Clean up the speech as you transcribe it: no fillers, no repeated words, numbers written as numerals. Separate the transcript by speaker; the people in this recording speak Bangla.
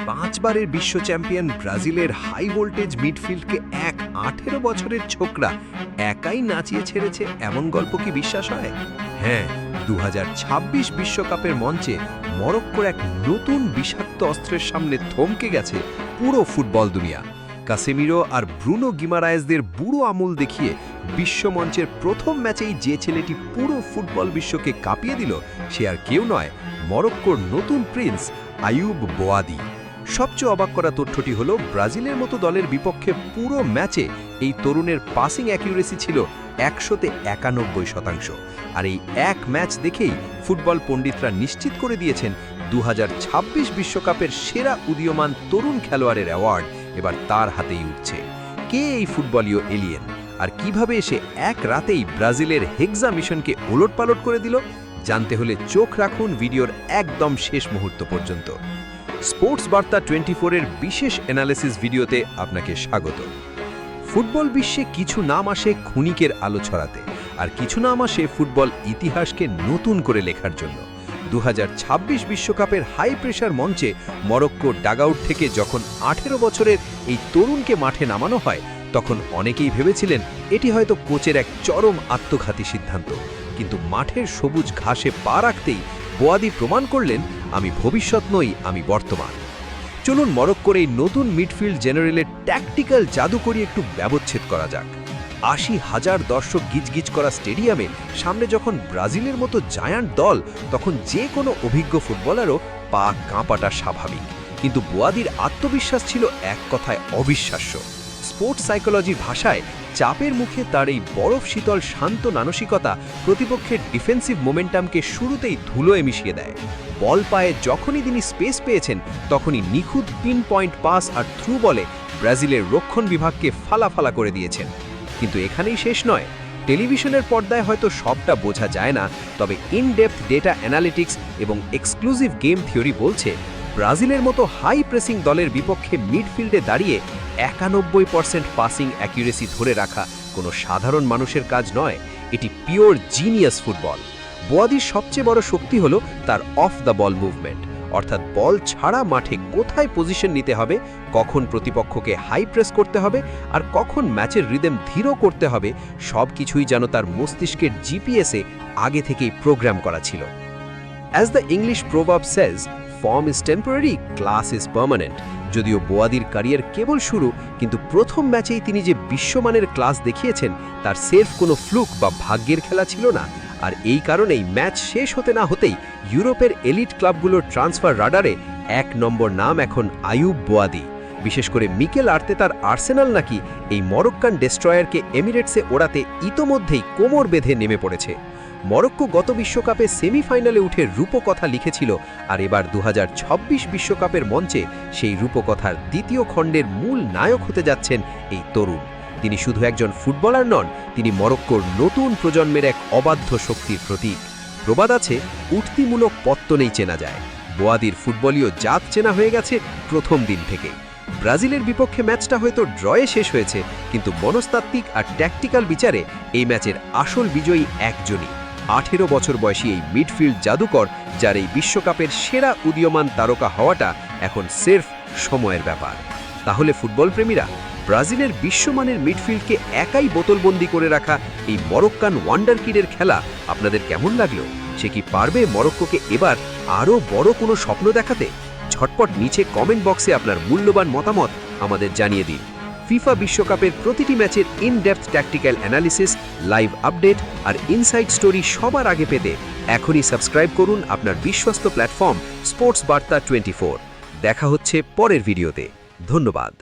Speaker 1: পাঁচবারের বিশ্ব চ্যাম্পিয়ন ব্রাজিলের হাই ভোল্টেজ মিডফিল্ডকে এক 18 বছরের ছোকরা একাই নাচিয়ে ছেড়েছে, এমন গল্প কি বিশ্বাস হয়? হ্যাঁ, 2026 বিশ্বকাপের মঞ্চে মরক্কোর এক নতুন বিষাক্ত অস্ত্রের সামনে থমকে গেছে পুরো ফুটবল দুনিয়া। কাসেমিরো আর ব্রুনো গিমারায়েজদের বুড়ো আমল দেখিয়ে বিশ্বমঞ্চের প্রথম ম্যাচেই যে ছেলেটি পুরো ফুটবল বিশ্বকে কাঁপিয়ে দিল, সে আর কেউ নয়, মরক্কোর নতুন প্রিন্স আইয়ুব বোয়াদি। সবচেয়ে অবাক করা তথ্যটি হল, ব্রাজিলের মতো দলের বিপক্ষে পুরো ম্যাচে এই তরুণের পাসিং অ্যাকিউরেসি ছিল 191%। আর এই এক ম্যাচ দেখেই ফুটবল পণ্ডিতরা নিশ্চিত করে দিয়েছেন 2026 বিশ্বকাপের সেরা উদীয়মান তরুণ খেলোয়াড়ের অ্যাওয়ার্ড এবার তার হাতেই উঠছে। কে এই ফুটবলীয় এলিয়েন, আর কিভাবে এসে এক রাতেই ব্রাজিলের হেক্সা মিশনকে ওলটপালট করে দিল? জানতে হলে চোখ রাখুন ভিডিওর একদম শেষ মুহূর্ত পর্যন্ত। স্পোর্টস বার্তা 24-এর বিশেষ অ্যানালিসিস ভিডিওতে আপনাকে স্বাগত। ফুটবল বিশ্বে কিছু নাম আসে ক্ষণিকের আলো ছড়াতে, আর কিছু নাম আসে ফুটবল ইতিহাসকে নতুন করে লেখার জন্য। 2026 বিশ্বকাপের হাই প্রেশার মঞ্চে মরক্কোর ডাগআউট থেকে যখন 18 বছরের এই তরুণকে মাঠে নামানো হয়, তখন অনেকেই ভেবেছিলেন এটি হয়তো কোচের এক চরম আত্মঘাতী সিদ্ধান্ত। কিন্তু মাঠের সবুজ ঘাসে পা রাখতেই বোয়াদি প্রমাণ করলেন, আমি ভবিষ্যৎ নই, আমি বর্তমান। চলুন মরক্কোর এই নতুন মিডফিল্ড জেনারেলের ট্যাকটিক্যাল জাদুকরি একটু ব্যবচ্ছেদ করা যাক। 80,000 দর্শক গিজগিজ করা স্টেডিয়ামে সামনে যখন ব্রাজিলের মতো জায়ান্ট দল, তখন যে কোনো অভিজ্ঞ ফুটবলারও পা কাঁপাটা স্বাভাবিক। কিন্তু বোয়াদির আত্মবিশ্বাস ছিল এক কথায় অবিশ্বাস্য। স্পোর্টস সাইকোলজির ভাষায় চাপের মুখে তার এই বরফ শীতল শান্ত মানসিকতা প্রতিপক্ষের ডিফেন্সিভ মোমেন্টামকে শুরুতেই ধুলোয় মিশিয়ে দেয়। বল পায়ে যখনই তিনি স্পেস পেয়েছেন, তখনই নিখুঁত পিন পয়েন্ট পাস আর থ্রু বলে ব্রাজিলের রক্ষণ বিভাগকে ফালাফালা করে দিয়েছেন। কিন্তু এখানেই শেষ নয়। টেলিভিশনের পর্দায় হয়তো সবটা বোঝা যায় না, তবে ইন-ডেপথ ডেটা অ্যানালিটিক্স এবং এক্সক্লুসিভ গেম থিওরি বলছে, ব্রাজিলের মতো হাই প্রেসিং দলের বিপক্ষে মিডফিল্ডে দাঁড়িয়ে 91% পাসিং অ্যাকিউরেসি ধরে রাখা কোনো সাধারণ মানুষের কাজ নয়, এটি পিওর জিনিয়াস ফুটবল। বোয়াদির সবচেয়ে বড় শক্তি হলো তার অফ দ্য বল মুভমেন্ট, অর্থাৎ বল ছাড়া মাঠে কোথায় পজিশন নিতে হবে, কখন প্রতিপক্ষকে হাই প্রেস করতে হবে, আর কখন ম্যাচের রিদম ধীর করতে হবে, সব কিছুই যেন তার মস্তিষ্কের জিপিএসে আগে থেকেই প্রোগ্রাম করা ছিল। As the English proverb Sage, form is temporary, class is permanent. যদিও বোয়াদির ক্যারিয়ার কেবল শুরু, কিন্তু প্রথম ম্যাচেই তিনি যে বিশ্বমানের ক্লাস দেখিয়েছেন, তার সেলফ কোনো ফ্লুক বা ভাগ্যের খেলা ছিল না। আর এই কারণেই ম্যাচ শেষ হতে না হতেই ইউরোপের এলিট ক্লাবগুলোর ট্রান্সফার রাডারে 1 নম্বর নাম এখন আইয়ুব বোয়াদি। বিশেষ করে মিকেল আর্তেতার আর্সেনাল নাকি এই মরক্কান ডেস্ট্রয়ারকে এমিরেটসে ওড়াতে ইতোমধ্যেই কোমর বেঁধে নেমে পড়েছে। মরক্কো গত বিশ্বকাপে সেমিফাইনালে উঠে রূপকথা লিখেছিল, আর এবার 2026 বিশ্বকাপের মঞ্চে সেই রূপকথার দ্বিতীয় খণ্ডের মূল নায়ক হতে যাচ্ছেন এই তরুণ। তিনি শুধু একজন ফুটবলার নন, তিনি মরক্কোর নতুন প্রজন্মের এক অবাধ্য শক্তির প্রতীক। প্রবাদ আছে, উঠতিমূলক পত্তনেই চেনা যায়। বোয়াদির ফুটবলীয় জাত চেনা হয়ে গেছে প্রথম দিন থেকে। ব্রাজিলের বিপক্ষে ম্যাচটা হয়তো ড্রয়ে শেষ হয়েছে, কিন্তু মনস্তাত্ত্বিক আর ট্যাকটিক্যাল বিচারে এই ম্যাচের আসল বিজয়ী একজনই, 18 বছর বয়সী এই মিডফিল্ড জাদুকর, যার এই বিশ্বকাপের সেরা উদীয়মান তারকা হওয়াটা এখন সির্ফ সময়ের ব্যাপার। তাহলে ফুটবল প্রেমীরা, ব্রাজিলের বিশ্বমানের মিডফিল্ডকে একাই বোতলবন্দি করে রাখা এই মরক্কান ওয়ান্ডার কিডের খেলা আপনাদের কেমন লাগলো? সে কি পারবে মরক্কোকে এবার আরও বড় কোনো স্বপ্ন দেখাতে? ঝটপট নিচে কমেন্ট বক্সে আপনার মূল্যবান মতামত আমাদের জানিয়ে দিন। ফিফা বিশ্বকাপের প্রতিটি ম্যাচের in-depth tactical analysis, live update আর ইনসাইড স্টোরি সবার আগে পেতে এখনই সাবস্ক্রাইব করুন আপনার বিশ্বস্ত প্ল্যাটফর্ম স্পোর্টস বার্তা 24। দেখা হচ্ছে পরের ভিডিওতে। ধন্যবাদ।